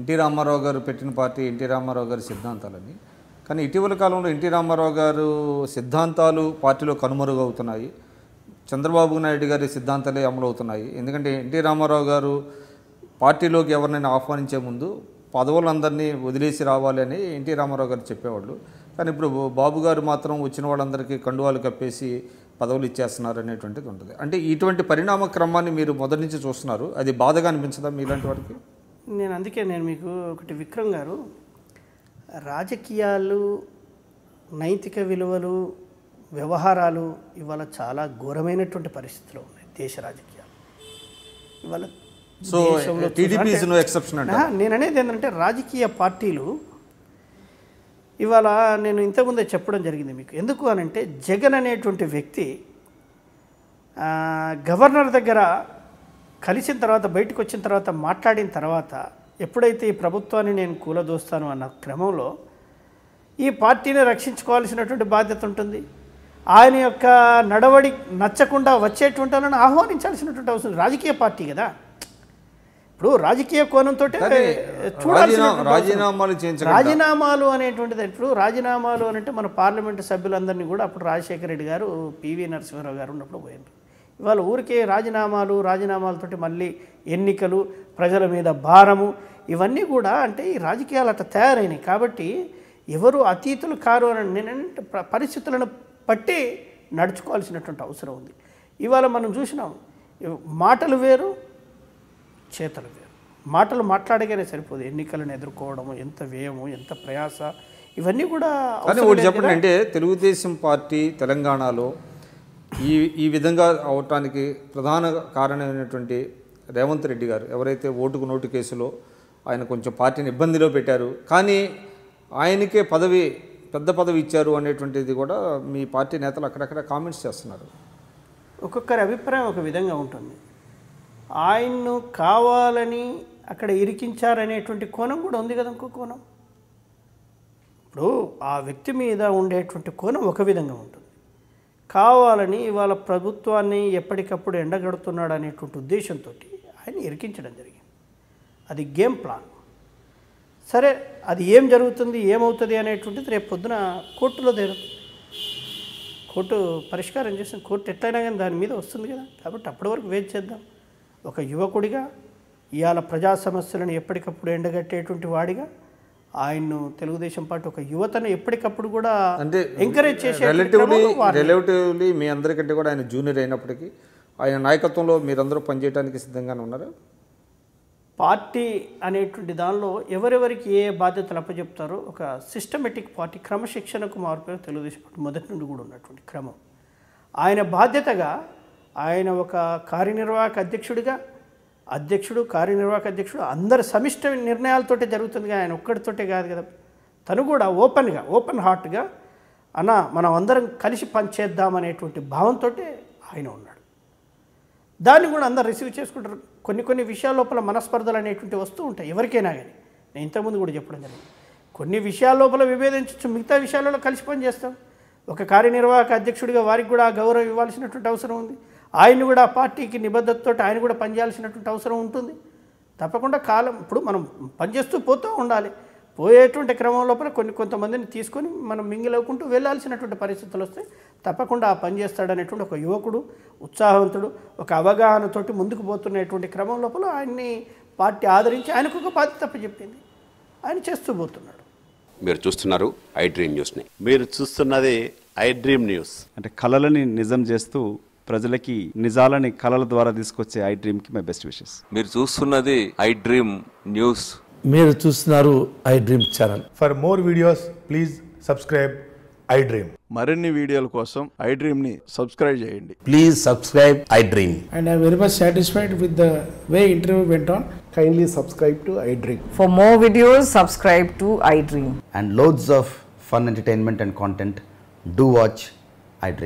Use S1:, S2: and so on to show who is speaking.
S1: NT Ramarao గారు పెట్టిన party NT Ramarao గారి సిద్ధాంతాలని. కానీ ఇటీవల కాలంలో ఎన్టీ రామారావు గారు సిద్ధాంతాలు పార్టీలో కనుమరుగవుతున్నాయి. చంద్రబాబు నాయుడు గారి సిద్ధాంతాలే అమలవుతున్నాయి. ఎందుకంటే ఎన్టీ రామారావు గారు పార్టీలోకి ఎవరినైనా ఆహ్వానించే ముందు పదవులందరినీ వదిలేసి రావాలి అని ఎన్టీ రామారావు గారు చెప్పేవాళ్ళు. కానీ ఇప్పుడు బాబు గారు మాత్రం వచ్చిన వాళ్ళందరికీ కండువాలు కప్పేసి పదవులు ఇచ్చేస్తున్నారు అనేటువంటిది ఉంటుంది. అంటే ఇటువంటి పరిణామ క్రమాన్ని మీరు మొదటి నుంచి చూస్తున్నారు. అది బాధగా అనిపించదా మీలాంటి వారికి?
S2: నేను మీకు ఒకటి విక్రమ్ గారు, రాజకీయాలు, నైతిక విలువలు, వ్యవహారాలు ఇవాళ చాలా ఘోరమైనటువంటి పరిస్థితిలో ఉన్నాయి దేశ రాజకీయాలు ఇవాళ.
S1: So TDP is no exception అంటే
S2: నేను అనేది ఏంటంటే రాజకీయ పార్టీలు ఇవాళ, నేను ఇంతకుముందే చెప్పడం జరిగింది మీకు. ఎందుకు అనంటే జగన్ అనేటువంటి వ్యక్తి గవర్నర్ దగ్గర కలిసిన తర్వాత, బయటకు వచ్చిన తర్వాత, మాట్లాడిన తర్వాత, ఎప్పుడైతే ఈ ప్రభుత్వాన్ని నేను కూలదోస్తాను అన్న క్రమంలో ఈ పార్టీని రక్షించుకోవాల్సినటువంటి బాధ్యత ఉంటుంది. ఆయన యొక్క నడవడి నచ్చకుండా వచ్చేటువంటి వాళ్ళని ఆహ్వానించాల్సినటువంటి అవసరం. రాజకీయ పార్టీ కదా, ఇప్పుడు రాజకీయ కోణంతో రాజీనామాలు అనేటువంటిది. ఇప్పుడు రాజీనామాలు అని అంటే మన పార్లమెంటు సభ్యులందరినీ కూడా అప్పుడు రాజశేఖర రెడ్డి గారు, పివి నరసింహారావు గారు ఉన్నప్పుడు పోయారు. ఇవాళ ఊరికే రాజీనామాలతోటి మళ్ళీ ఎన్నికలు, ప్రజల మీద భారము, ఇవన్నీ కూడా అంటే ఈ రాజకీయాలు అట్లా తయారైనాయి. కాబట్టి ఎవరు అతీతులు కారు అని నేనంటే పరిస్థితులను బట్టి నడుచుకోవాల్సినటువంటి అవసరం ఉంది. ఇవాళ మనం చూసినాం, మాటలు వేరు, చేతలు వేరు. మాటలు మాట్లాడగానే సరిపోదు, ఎన్నికలను ఎదుర్కోవడము ఎంత వ్యయము, ఎంత ప్రయాస, ఇవన్నీ కూడా.
S1: చెప్పండి, అంటే తెలుగుదేశం పార్టీ తెలంగాణలో ఈ విధంగా అవటానికి ప్రధాన కారణమైనటువంటి రేవంత్ రెడ్డి గారు, ఎవరైతే ఓటుకు నోటు కేసులో ఆయన కొంచెం పార్టీని ఇబ్బందిలో పెట్టారు, కానీ ఆయనకే పెద్ద పదవి ఇచ్చారు అనేటువంటిది కూడా మీ పార్టీ నేతలు అక్కడక్కడ కామెంట్స్ చేస్తున్నారు.
S2: ఒక్కొక్కరి అభిప్రాయం ఒక విధంగా ఉంటుంది. ఆయన్ను కావాలని అక్కడ ఇరికించారనేటువంటి కోణం కూడా ఉంది కదా, ఇంకో కోణం. ఇప్పుడు ఆ వ్యక్తి మీద ఉండేటువంటి కోణం ఒక విధంగా ఉంటుంది. కావాలని ఇవాళ ప్రభుత్వాన్ని ఎప్పటికప్పుడు ఎండగడుతున్నాడు అనేటువంటి ఉద్దేశంతో ఆయన ఇరికించడం జరిగింది. అది గేమ్ ప్లాన్. సరే, అది ఏం జరుగుతుంది, ఏమవుతుంది అనేటువంటిది రేపు పొద్దున కోర్టులో తేలుతుంది. కోర్టు పరిష్కారం చేసిన కోర్టు ఎట్లయినా కానీ దాని మీద వస్తుంది కదా. కాబట్టి అప్పటి వరకు వెయిట్ చేద్దాం. ఒక యువకుడిగా ఇవాళ ప్రజా సమస్యలను ఎప్పటికప్పుడు ఎండగట్టేటువంటి వాడిగా ఆయన్ను తెలుగుదేశం పార్టీ ఒక యువతను ఎప్పటికప్పుడు కూడా
S1: అంటే
S2: ఎంకరేజ్ చేసే
S1: రిలేటివ్లీ మీ అందరికంటే కూడా ఆయన జూనియర్ అయినప్పటికీ ఆయన నాయకత్వంలో మీరందరూ పనిచేయడానికి సిద్ధంగానే ఉన్నారా?
S2: పార్టీ అనేటువంటి దానిలో ఎవరెవరికి ఏ బాధ్యతలు అప్పచెప్తారో ఒక సిస్టమేటిక్ పార్టీ, క్రమశిక్షణకు మార్పు తెలుగుదేశం పార్టీ మొదటి నుండి కూడా ఉన్నటువంటి క్రమం. ఆయన బాధ్యతగా ఆయన ఒక కార్యనిర్వాహక అధ్యక్షుడిగా, కార్యనిర్వాహక అధ్యక్షుడు అందరి సమిష్ట నిర్ణయాలతోటే జరుగుతుందిగా, ఆయన ఒక్కడితోటే కాదు కదా. తను కూడా ఓపెన్ హార్ట్గా మనం అందరం కలిసి పనిచేద్దామనేటువంటి భావంతో ఆయన ఉన్నాడు. దాన్ని కూడా అందరు రిసీవ్ చేసుకుంటారు. కొన్ని విషయాల లోపల మనస్పర్ధలు అనేటువంటి వస్తూ ఉంటాయి ఎవరికైనా కానీ. నేను ఇంతకుముందు కూడా చెప్పడం జరిగింది, కొన్ని విషయాల లోపల విభేదించవచ్చు, మిగతా విషయాలలో కలిసి పనిచేస్తాం. ఒక కార్యనిర్వాహక అధ్యక్షుడిగా వారికి కూడా గౌరవం ఇవ్వాల్సినటువంటి అవసరం ఉంది. ఆయన కూడా పార్టీకి నిబద్ధతతో ఆయన కూడా పనిచేయాల్సినటువంటి అవసరం ఉంటుంది. తప్పకుండా కాలం ఇప్పుడు మనం పనిచేస్తూ పోతూ ఉండాలి. పోయేటువంటి క్రమం లోపల కొంతమందిని తీసుకొని మనం మింగిలవుకుంటూ వెళ్ళాల్సినటువంటి పరిస్థితులు వస్తే తప్పకుండా ఆ పని చేస్తాడనేటువంటి ఒక యువకుడు, ఉత్సాహవంతుడు, ఒక అవగాహనతోటి ముందుకు పోతున్నటువంటి క్రమం లోపల ఆయన్ని పార్టీ ఆదరించి ఆయనకు ఒక బాధ్యత చెప్పింది, ఆయన చేస్తూ పోతున్నాడు.
S3: మీరు చూస్తున్నారు ఐ డ్రీమ్ న్యూస్ని.
S4: మీరు చూస్తున్నది ఐ డ్రీమ్ న్యూస్.
S5: అంటే కళలని నిజం చేస్తూ ప్రజలకి నిజాలని కళల ద్వారా తీసుకొచ్చే ఐ డ్రీమ్కి మై బెస్ట్ విషెస్.
S6: మీరు చూస్తున్నది ఐ డ్రీమ్ న్యూస్.
S7: మీరు చూస్తున్నారు I dream channel.
S8: For more videos please subscribe I dream.
S4: మరిన్ని వీడియోల కోసం ఐ డ్రీమ్ని సబ్స్క్రైబ్ చేయండి.
S7: Please subscribe I dream.
S9: And I am very much satisfied with the way interview went on.
S8: Kindly subscribe to I Dream.
S10: For more videos, subscribe to I Dream.
S11: And loads of fun entertainment and content. Do watch I Dream.